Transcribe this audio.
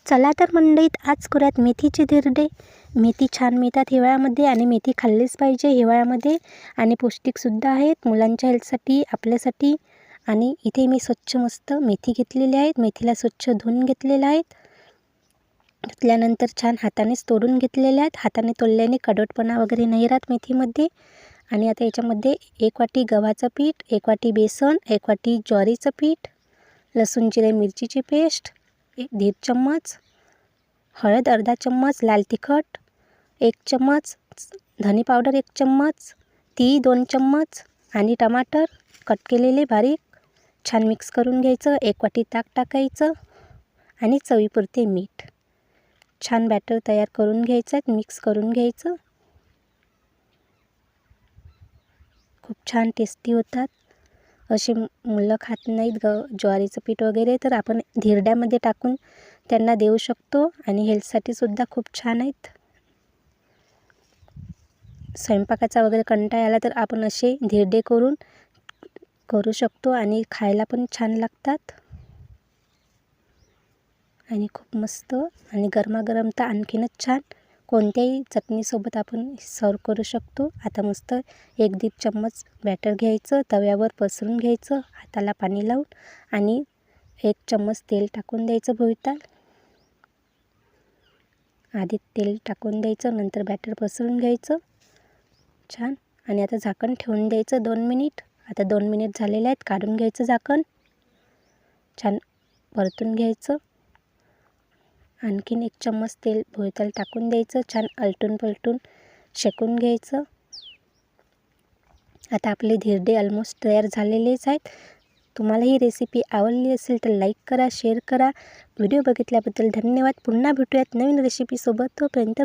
चला तर मंडळीत आज करूयात मेथीचे धिरडे. मेथी छान मिळतात हिवाळ्यामध्ये आणि मेथी खाल्लीच पाहिजे हिवाळ्यामध्ये आणि पौष्टिकसुद्धा आहेत मुलांच्या हेल्थसाठी, आपल्यासाठी. आणि इथे मी स्वच्छ मस्त मेथी घेतलेली आहेत. मेथीला स्वच्छ धुवून घेतलेलं आहेत. धुतल्यानंतर छान हातानेच तोडून घेतलेले आहेत. हाताने तोडल्याने कडवटपणा वगैरे नाही राहत मेथीमध्ये. आणि आता याच्यामध्ये 1 वाटी गव्हाचं पीठ, 1 वाटी बेसन, 1 वाटी ज्वारीचं पीठ, लसूण जिरे मिरचीची पेस्ट, 1.5 चम्मच, हळद अर्धा चम्मच, लाल तिखट 1 चम्मच, धने पावडर 1 चम्मच, तीळ 2 चम्मच आणि टमाटर कट केलेले बारीक. छान मिक्स करून घ्यायचं. 1 वाटी ताक टाकायचं आणि चवीपुरते मीठ. छान बॅटर तयार करून घ्यायचं, मिक्स करून घ्यायचं. खूप छान टेस्टी होतात. असे मुलं खात नाहीत ज्वारीचं पीठ वगैरे, तर आपण धिरड्यामध्ये टाकून त्यांना देऊ शकतो आणि हेल्थसाठी सुद्धा खूप छान आहेत. स्वयंपाकाचा वगैरे कंटाळा आला तर आपण असे धिरडे करू शकतो आणि खायला पण छान लागतात आणि खूप मस्त. आणि गरमागरम तर आणखीनच छान. कोणत्याही चटणीसोबत आपण सर्व करू शकतो. आता मस्त 1-1.5 चम्मच बॅटर घ्यायचं, तव्यावर पसरून घ्यायचं हाताला पाणी लावून आणि 1 चम्मच तेल टाकून द्यायचं भोवताल. आधी तेल टाकून द्यायचं, नंतर बॅटर पसरून घ्यायचं छान. आणि आता झाकण ठेवून द्यायचं 2 मिनिट. आता 2 मिनिट झालेले आहेत. काढून घ्यायचं झाकण, छान परतून घ्यायचं. आणखीन 1 चम्मच तेल भोवताल टाकून द्यायचं. छान अलटून पलटून शेकून घ्यायचं. आता आपले धिरडे ऑलमोस्ट तयार झालेलेच आहेत. तुम्हाला ही रेसिपी आवडली असेल तर लाईक करा, शेअर करा. व्हिडिओ बघितल्याबद्दल धन्यवाद. पुन्हा भेटूयात नवीन रेसिपीसोबत. तोपर्यंत